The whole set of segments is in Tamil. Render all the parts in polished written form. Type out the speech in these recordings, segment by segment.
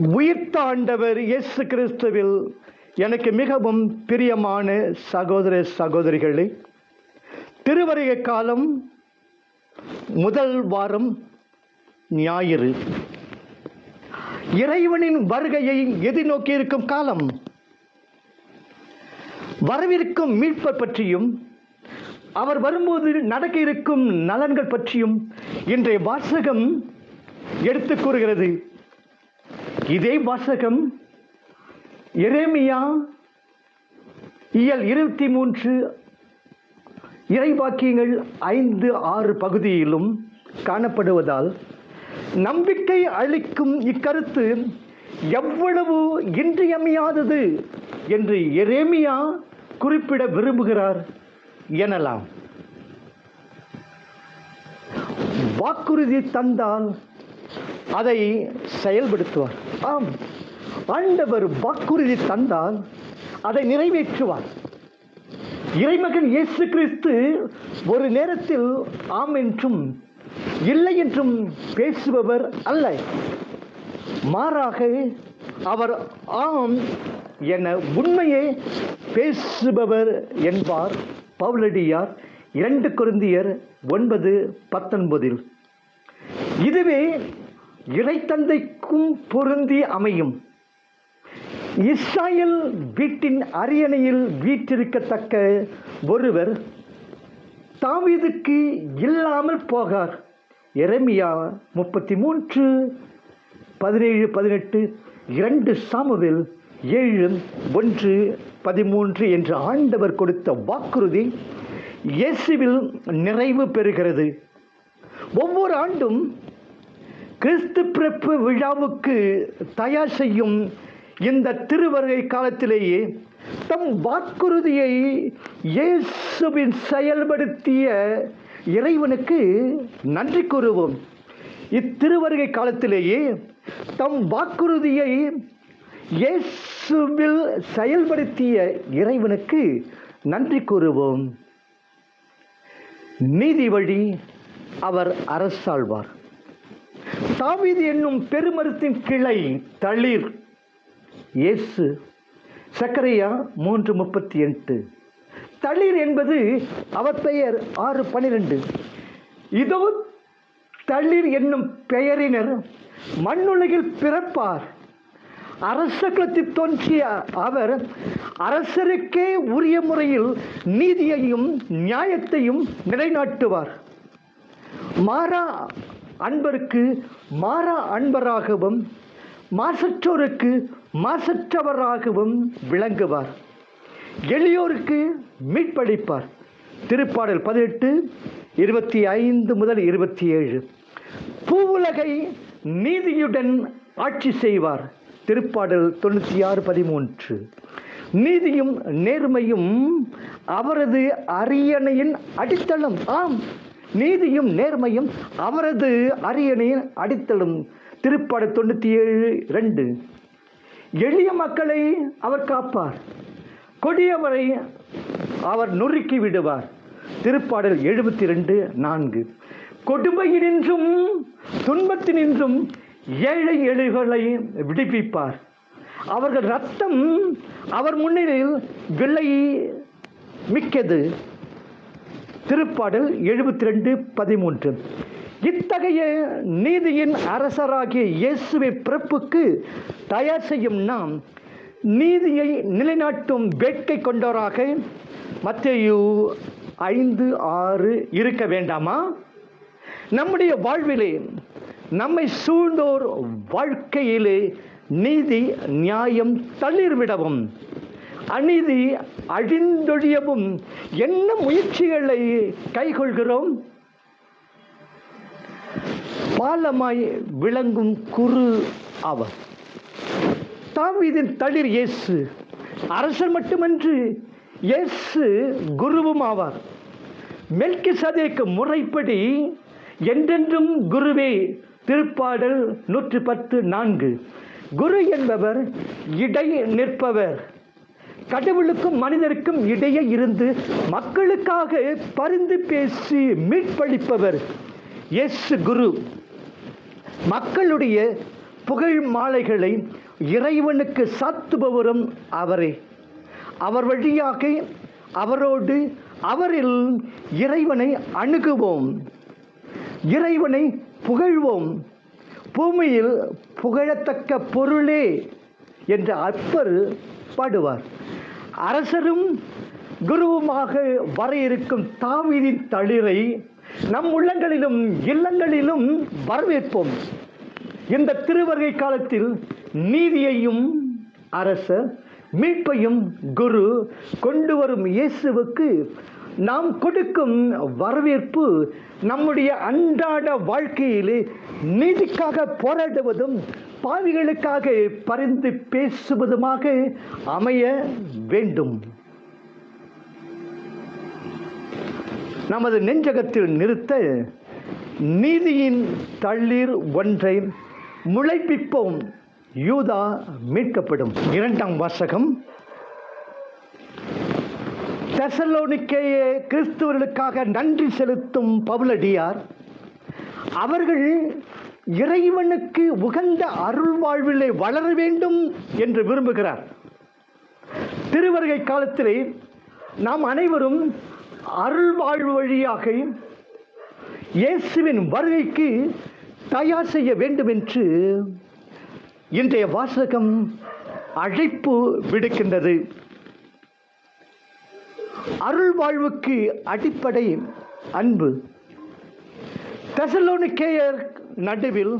உயிர்த்த ஆண்டவர் இயேசு கிறிஸ்துவில் எனக்கு மிகவும் பிரியமான சகோதர சகோதரிகளே, திருவருகை காலம் முதல் வாரம் ஞாயிறு. இறைவனின் வருகையை எதிர்நோக்கி இருக்கும் காலம். வரவிருக்கும் மீட்பை பற்றியும் அவர் வரும்போது நடக்க இருக்கும் நலன்கள் பற்றியும் இன்றைய வாசகம் எடுத்து கூறுகிறது. இதே வாசகம் எரேமியா இயல் 23 இறைவாக்கியங்கள் 5-6 பகுதியிலும் காணப்படுவதால் நம்பிக்கை அளிக்கும் இக்கருத்து எவ்வளவு இன்றியமையாதது என்று எரேமியா குறிப்பிட விரும்புகிறார் எனலாம். வாக்குறுதி தந்தால் அதை செயல்படுத்துவார். ஆம், ஆண்டவர் வாக்குறுதி தந்தால் அதை நிறைவேற்றுவார். இறைமகன் இயேசு கிறிஸ்து ஒரு நேரத்தில் ஆம் என்றும் இல்லை என்றும் பேசுபவர் அல்ல. மாறாக அவர் ஆம் என உண்மையை பேசுபவர் என்பார் பவுலடியார் 2 கொரிந்தியர் 9:19. இதுவே இறைத்தந்தைக்கும் பொருந்தி அமையும். இஸ்ராயேல் வீட்டின் அரியணையில் வீற்றிருக்கத்தக்க ஒருவர் தாவீதுக்கு இல்லாமல் போகார். எரேமியா 33:17-18, 2 சாமுவேல் 7:1-13 என்று ஆண்டவர் கொடுத்த வாக்குறுதி இயேசுவில் நிறைவு பெறுகிறது. ஒவ்வொரு ஆண்டும் கிறிஸ்து பிறப்பு விழாவுக்கு தயார் செய்யும் இந்த திருவருகை காலத்திலேயே தம் வாக்குறுதியை இயேசுவின் செயல்படுத்திய இறைவனுக்கு நன்றி கூறுவோம். இத்திருவருகை காலத்திலேயே தம் வாக்குறுதியை இயேசுவில் செயல்படுத்திய இறைவனுக்கு நன்றி கூறுவோம். நீதி வழி அவர் அரசாழ்வார். தாவீது என்னும் பெருமரத்தின் கிளை தளிர் இயேசு. சக்கரையா 3:38. தளிர் என்பது அவர் பெயர். 6:12. இதோ தளிர் என்னும் பெயரினர் மண்ணுலகில் பிறப்பார். அரச குலத்தில் தோன்றிய அவர் அரசருக்கே உரிய முறையில் நீதியையும் நியாயத்தையும் நிலைநாட்டுவார். மாறா அன்பருக்கு மாறா அன்பராகவும் மாசற்றோருக்கு மாசற்றவராகவும் விளங்குவார். எளியோருக்கு மீட்பளிப்பார். திருப்பாடல் 18:25-27. பூவுலகை நீதியுடன் ஆட்சி செய்வார். திருப்பாடல் 96:13. நீதியும் நேர்மையும் அவரது அரியணையின் அடித்தளம். ஆம், நீதியும் நேர்மையும் அவரது அரியணையின் அடித்தளம். திருப்பாடல் 97:2. எளிய மக்களை அவர் காப்பார், கொடியவரை அவர் நொறுக்கி விடுவார். திருப்பாடல் 72:4. கொடுமையினின்றும் துன்பத்தினின்றும் ஏழை எளிகளை விடுவிப்பார். அவர்கள் இரத்தம் அவர் முன்னிலையில் விலை மிக்கது. திருப்பாடல் 72:13. இத்தகைய நீதியின் அரசராகிய இயேசுவின் பிறப்புக்கு தயார் செய்யும் நாம் நீதியை நிலைநாட்டும் வேட்கை கொண்டோராக மத்தேயு 5:6 இருக்க வேண்டாமா? நம்முடைய வாழ்விலே நம்மை சூழ்ந்தோர் வாழ்க்கையிலே நீதி நியாயம் தளிர்விடவும் அநீதி அழிந்தொழியவும் என்ன முயற்சிகளை கைகொள்கிறோம்? பாலமாய் விளங்கும் குரு அவர். தாவீதின் தளிர் இயேசு அரசர் மட்டுமன்று, இயேசு குருவும் ஆவார். மெல்கிசதேக்கு முறைப்படி என்றென்றும் குருவே. திருப்பாடல் 110:4. குரு என்பவர் இடை நிற்பவர். கடவுளுக்கும் மனிதருக்கும் இடையே இருந்து மக்களுக்காக பரிந்து பேசி மீட்பளிப்பவர் இயேசு குரு. மக்களுடைய புகழ் மாலைகளை இறைவனுக்கு சாத்துபவரும் அவரே. அவர் வழியாக அவரோடு அவரில் இறைவனை அணுகுவோம், இறைவனை புகழ்வோம். பூமியில் புகழத்தக்க பொருளே என்று அப்பர் பாடுவார். அரசரும் குருவுமாக வர இருக்கும் தாவீதின் தளிரை நம் உள்ளங்களிலும் இல்லங்களிலும் வரவேற்போம். இந்த திருவருகை காலத்தில் நீதியையும் அரசர், மீட்பையும் குரு கொண்டு வரும் இயேசுவுக்கு நாம் கொடுக்கும் வரவேற்பு நம்முடைய அன்றாட வாழ்க்கையிலே நீதிக்காக போராடுவதும் பாவிகளுக்காக பரிந்து பேசுவதுமாக அமைய வேண்டும். நமது நெஞ்சகத்தில் நிறுத்த நீதியின் தளிர் ஒன்றை முளைப்பிப்போம், யூதா மீட்கப்படும். 2ஆம் வாசகம். தெசலோனிக்கேய கிறிஸ்துவர்களுக்காக நன்றி செலுத்தும் பவுலடியார் அவர்கள் இறைவனுக்கு உகந்த அருள் வாழ்விலே வளர வேண்டும் என்று விரும்புகிறார். திருவருகை காலத்திலே நாம் அனைவரும் அருள் வாழ்வு வழியாக இயேசுவின் வருகைக்கு தயார் செய்ய வேண்டும் என்று இன்றைய வாசகம் அழைப்பு விடுக்கின்றது. அருள் வாழ்வுக்கு அடிப்படை அன்பு. தெசலோனிக்கேயர் நடுவில்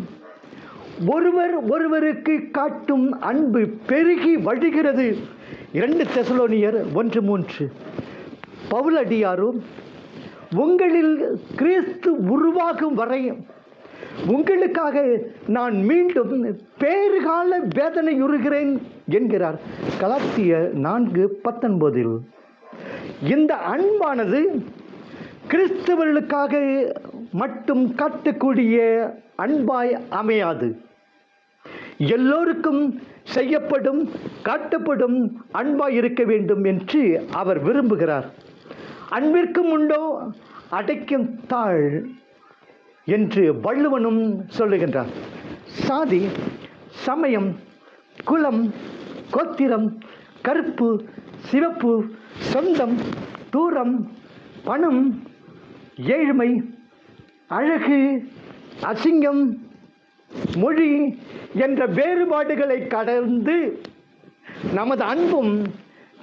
ஒருவர் ஒருவருக்கு காட்டும் அன்பு பெருகி வழிகிறது. 2 தெசலோனியர் 1:3. பவுலடியாரும் உங்களில் கிறிஸ்து உருவாகும் வரை உங்களுக்காக நான் மீண்டும் பேறுகால வேதனையுறுகிறேன் என்கிறார். கலாத்தியர் 4:19. இந்த அன்பானது கிறிஸ்தவர்களுக்காக மட்டும் காட்டக்கூடிய அன்பாய் அமையாது. எல்லோருக்கும் செய்யப்படும் காட்டப்படும் அன்பாய் இருக்க வேண்டும் என்று அவர் விரும்புகிறார். அன்பிற்கும் உண்டோ அடைக்கும் தாழ் என்று வள்ளுவனும் சொல்லுகின்றார். சாதி, சமயம், குலம், கோத்திரம், கருப்பு, சிவப்பு, சொந்தம், தூரம், பணம், ஏழ்மை, அழகு, அசிங்கம், மொழி என்ற வேறுபாடுகளை கடந்து நமது அன்பும்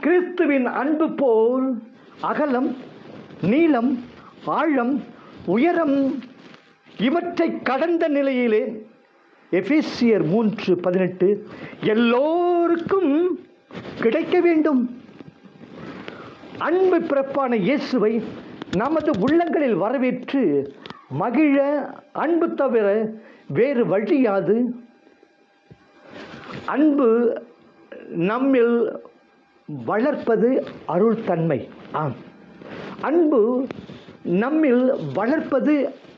கிறிஸ்துவின் அன்பு போல் அகலம், நீளம், ஆழம், உயரம் இவற்றை கடந்த நிலையிலே எபேசியர் 3:18 எல்லோருக்கும் கிடைக்க வேண்டும். அன்பு பிறப்பான இயேசுவை நமது உள்ளங்களில் வரவேற்று மகிழ அன்பு தவிர வேறு வழியாது. அன்பு நம்மில் வளர்ப்பது அருள் தன்மை. ஆம், அன்பு நம்மில் வளர்ப்பது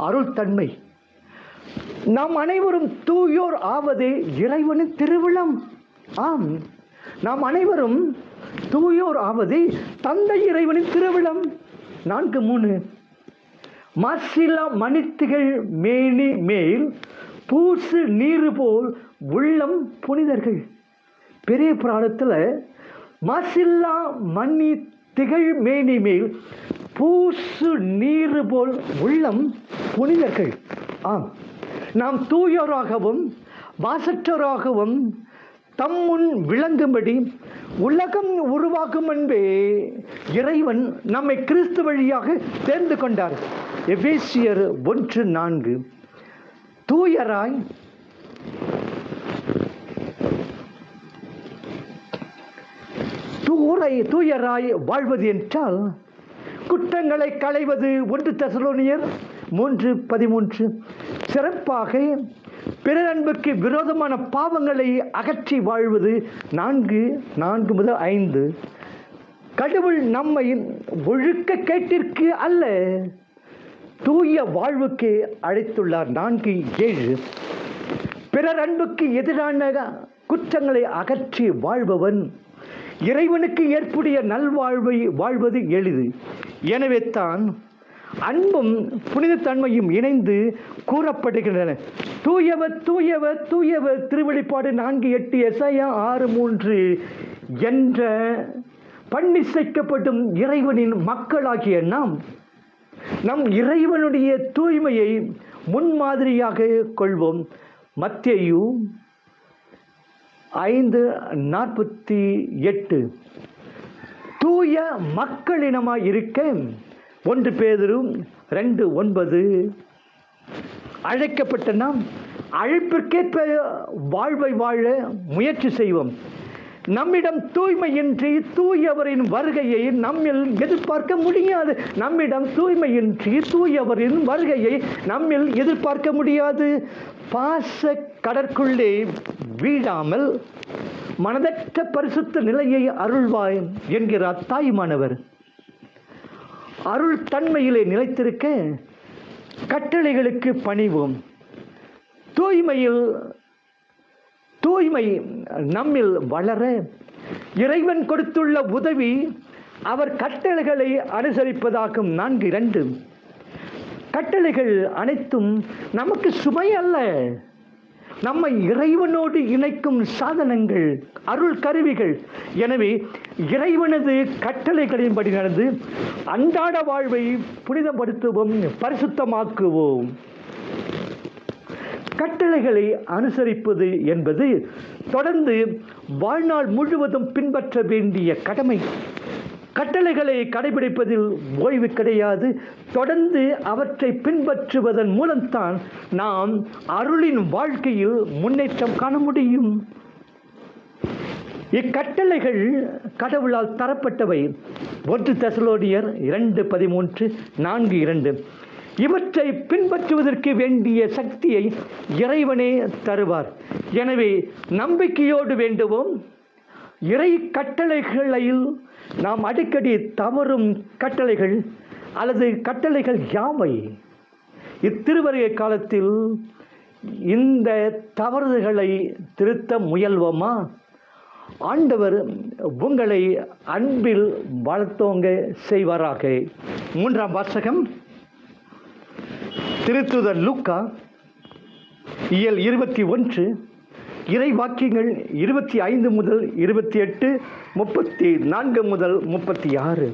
அருள் தன்மை. நாம் அனைவரும் தூயோர் ஆவதே இறைவனின் திருவிழம். ஆம், நாம் அனைவரும் தூயோர் ஆவதே தந்தை இறைவனின் திருவிழம். 4:3. மாசிலா மணித்திகள் மேனி மேல் பூசு நீரு போல் உள்ளம் புனிதர்கள். பெரிய புராணத்தில் மாசில்லா மணி திகழ் மேனி மேல் பூசு நீரு போல் உள்ளம் புனிதர்கள். ஆம், நாம் தூயோராகவும் வாசற்றோராகவும் தம்முன் விளங்கும்படி உலகம் உருவாக்கும் முன்பே இறைவன் நம்மை கிறிஸ்து வழியாக தேர்ந்து கொண்டார். எபேசியர் 1:4. தூயராய் வாழ்வது என்றால் குற்றங்களை களைவது. 1 தெசலோனியர் 3:13. சிறப்பாக பிறர் அன்புக்கு விரோதமான பாவங்களை அகற்றி வாழ்வது. 4:4-5. கடவுள் நம்மை ஒழுக்க கேட்டிற்கு அல்ல, தூய வாழ்வுக்கு அழைத்துள்ளார். 4:7. பிறர் அன்புக்கு எதிரான குற்றங்களை அகற்றி வாழ்பவன் இறைவனுக்கு ஏற்புடைய நல்வாழ்வை வாழ்வது எளிது. எனவே தான் அன்பும் புனிதத்தன்மையும் இணைந்து கூறப்படுகின்றன. தூயவர் தூயவர் தூயவர், திருவெளிப்பாடு 4:8, எசாயா 6:3 என்ற பண்ணிசைக்கப்படும் இறைவனின் மக்களாகிய நாம் நம் இறைவனுடைய தூய்மையை முன்மாதிரியாக கொள்வோம். மத்தேயு 5:48 தூய மக்களினமாய் இருக்க 1 பேதுரு 2:9 அழைக்கப்பட்ட நாம் அழைப்பிற்கேற்ப வாழ்வை வாழ முயற்சி செய்வோம். நம்மிடம் தூய்மையின்றி தூயவரின் வருகையை நம்மில் எதிர்பார்க்க முடியாது. நம்மிடம் தூய்மையின்றி தூயவரின் வருகையை நம்மில் எதிர்பார்க்க முடியாது. பாச கடற்குள்ளே வீழாமல் மனதற்ற பரிசுத்த நிலையை அருள்வாய் என்கிறார் தாய்மானவர். அருள் தன்மையிலே நிலைத்திருக்க கட்டளைகளுக்கு பணிவோம். தூய்மை நம்மில் வளர இறைவன் கொடுத்துள்ள உதவி அவர் கட்டளைகளை அனுசரிப்பதாகும். 4:2 கட்டளைகள் அனைத்தும் நமக்கு சுமை அல்ல, நம்மை இறைவனோடு இணைக்கும் சாதனங்கள், அருள் கருவிகள். எனவே இறைவனது கட்டளைகளின்படி நடந்து அன்றாட வாழ்வை புனிதப்படுத்துவோம், பரிசுத்தமாக்குவோம். கட்டளைகளை அனுசரிப்பது என்பது தொடர்ந்து வாழ்நாள் முழுவதும் பின்பற்ற வேண்டிய கடமை. கட்டளைகளை கடைபிடிப்பதில் ஓய்வு கிடையாது. தொடர்ந்து அவற்றை பின்பற்றுவதன் மூலம்தான் நாம் அருளின் வாழ்க்கையில் முன்னேற்றம் காண முடியும். இக்கட்டளைகள் கடவுளால் தரப்பட்டவை. 1 தெசலோனியர் 2:13, 4:2 இவற்றை பின்பற்றுவதற்கு வேண்டிய சக்தியை இறைவனே தருவார். எனவே நம்பிக்கையோடு வேண்டுவோம். இறை கட்டளைகளில் நாம் அடிக்கடி தவறும் கட்டளைகள் அல்லது கட்டளைகள் யாவை? இத்திருவருகை காலத்தில் இந்த தவறுகளை திருத்த முயல்வோமா? ஆண்டவர் உங்களை அன்பில் வளர்த்தோங்க செய்வாராக. 3ஆம் வாசகம் திருத்தூதர் லூக்கா இயல் 21, இறை வாக்கியங்கள் 25 முதல் 28, 34 முதல் 36.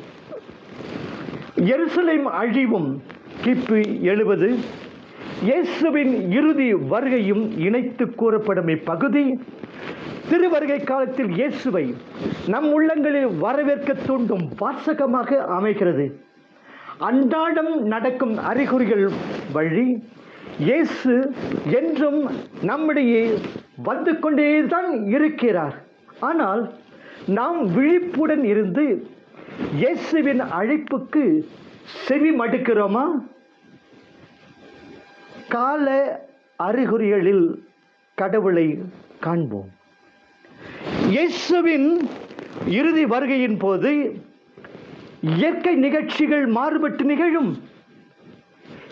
எருசலேம் அழிவும் கிபி 70, இயேசுவின் இறுதி வருகையும் இணைத்து கூறப்படும் இப்பகுதி திருவருகை காலத்தில் இயேசுவை நம் உள்ளங்களில் வரவேற்க தூண்டும் வாசகமாக அமைகிறது. அன்றாடம் நடக்கும் அறிகுறிகள் வழி இயேசு என்றும் நம்மிடையே வந்து கொண்டேதான் இருக்கிறார். ஆனால் நாம் விழிப்புடன் இருந்து இயேசுவின் அழைப்புக்கு செவி மடுக்கிறோமா? கால அறிகுறிகளில் கடவுளை காண்போம். இயேசுவின் இறுதி வருகையின் போது இயற்கை நிகழ்ச்சிகள் மாறுபட்டு நிகழும்.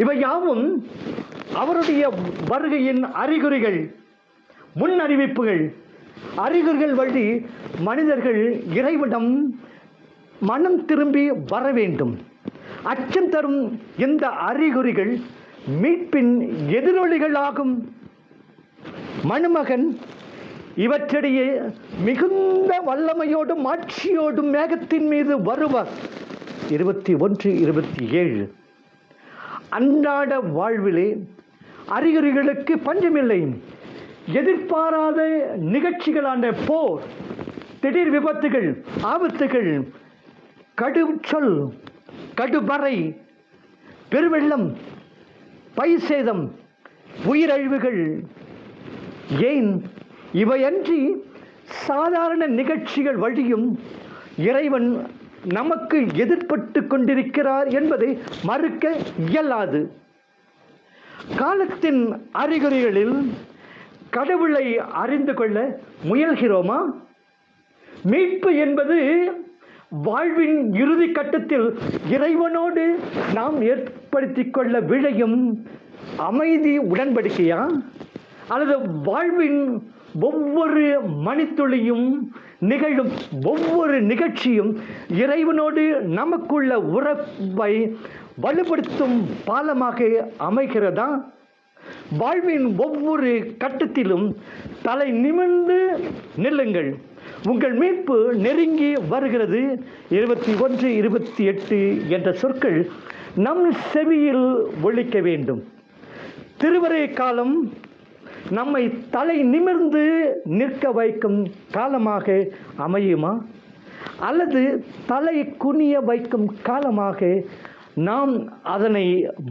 இவை யாவும் அவருடைய வருகையின் அறிகுறிகள், முன் அறிவிப்புகள். அறிகுறிகள் வழி மனிதர்கள் இறைவனிடம் மனம் திரும்பி வர வேண்டும். அச்சம் தரும் இந்த அறிகுறிகள் மீட்பின் எதிரொலிகளாகும். மணமகன் இவற்றிடையே மிகுந்த வல்லமையோடும் ஆட்சியோடும் மேகத்தின் மீது வருவார். 21-27. அன்றாட வாழ்விலே அறிகுறிகளுக்கு பஞ்சமில்லை. எதிர்பாராத நிகழ்ச்சிகளான போர், திடீர் விபத்துகள், ஆபத்துகள், கடுச்சொல், கடுபறை, பெருவெள்ளம், பயிர் சேதம், உயிரழிவுகள், ஏன் இவையன்றி சாதாரண நிகழ்ச்சிகள் வழியும் இறைவன் நமக்கு எதிர்பட்டு கொண்டிருக்கிறார் என்பதை மறுக்க இயலாது. காலத்தின் அறிகுறிகளில் கடவுளை அறிந்து கொள்ள முயல்கிறோமா? மீட்பு என்பது வாழ்வின் இறுதி கட்டத்தில் இறைவனோடு நாம் ஏற்படுத்திக் கொள்ள விழையும் அமைதி உடன்படிக்கையா? அல்லது வாழ்வின் ஒவ்வொரு மணித்துளியும் நிகழும் ஒவ்வொரு நிகழ்ச்சியும் இறைவனோடு நமக்குள்ள உறவை வலுப்படுத்தும் பாலமாக அமைகிறதா? வாழ்வின் ஒவ்வொரு கட்டத்திலும் தலை நிமிர்ந்து நில்லுங்கள், உங்கள் மீட்பு நெருங்கி வருகிறது. 21, 28 என்ற சொற்கள் நம் செவியில் ஒலிக்க வேண்டும். திருவரை காலம் நம்மை தலை நிமிர்ந்து நிற்க வைக்கும் காலமாக அமையுமா, அல்லது தலை குனிய வைக்கும் காலமாக நாம் அதனை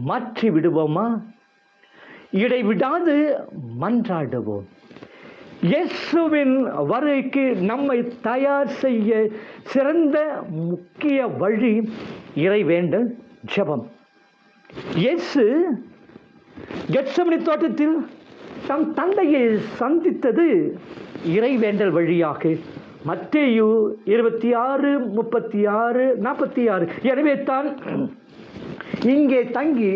மாற்றி விடுவோமா? இடைவிடாது மன்றாடுவோம். இயேசுவின் வருகைக்கு நம்மை தயார் செய்ய சிறந்த முக்கிய வழி இறைவேண்டல், ஜெபம். இயேசு கெத்செமனி தோட்டத்தில் தம் தந்தையை சந்தித்தது இறைவேண்டல் வழியாக. மத்தேயு 26, 36, 46. எனவே தான் இங்கே தங்கி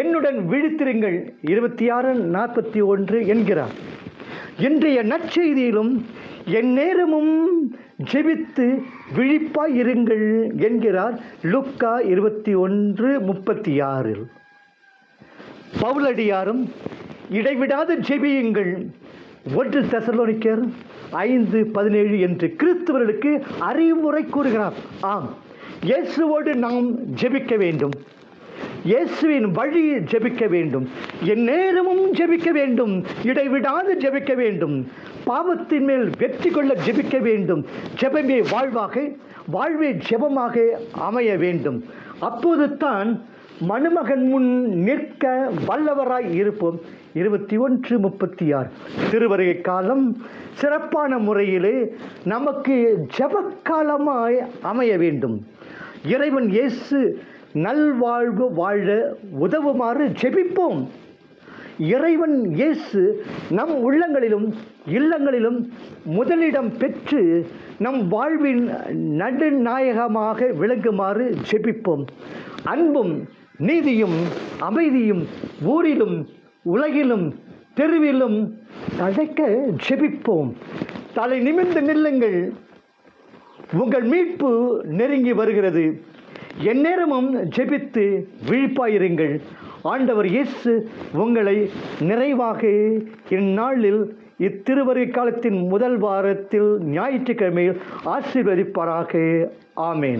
என்னுடன் விழித்திருங்கள் 26, 41 என்கிறார். இன்றைய நற்செய்தியிலும் என் நேரமும் ஜெபித்து விழிப்பாய் இருங்கள் என்கிறார் லூக்கா 21, 36. பவுலடியாரும் இடைவிடாது ஜெபியுங்கள் 1 தெசலோனிக்கர் 5, 17 என்று கிறிஸ்தவர்களுக்கு அறிவுரை கூறுகிறார். ஆம், இயேசுவோடு நாம் ஜெபிக்க வேண்டும், இயேசுவின் வழி ஜெபிக்க வேண்டும், என் நேரமும் ஜெபிக்க வேண்டும், இடைவிடாது ஜெபிக்க வேண்டும், பாவத்தின் மேல் வெற்றி கொள்ள ஜெபிக்க வேண்டும். ஜெபமே வாழ்வாக, வாழ்வே ஜெபமாக அமைய வேண்டும். அப்போது தான் மணமகன் முன் நிற்க வல்லவராய் இருப்போம். 21, 36. திருவருகை காலம் சிறப்பான முறையிலே நமக்கு ஜெபக்காலமாய் அமைய வேண்டும். இறைவன் இயேசு நல்வாழ்வு வாழ உதவுமாறு ஜெபிப்போம். இறைவன் இயேசு நம் உள்ளங்களிலும் இல்லங்களிலும் முதலிடம் பெற்று நம் வாழ்வின் நடுநாயகமாக விளங்குமாறு ஜெபிப்போம். அன்பும் நீதியும் அமைதியும் ஊரிலும் உலகிலும் தெருவிலும் தழைக்க ஜெபிப்போம். தலை நிமிர்ந்து நில்லுங்கள், உங்கள் மீட்பு நெருங்கி வருகிறது. எந்நேரமும் ஜெபித்து விழிப்பாயிருங்கள். ஆண்டவர் இயேசு உங்களை நிறைவாக இந்நாளில் இத்திருவருகை காலத்தின் முதல் வாரத்தில் ஞாயிற்றுக்கிழமையில் ஆசீர்வதிப்பாராக. ஆமேன்.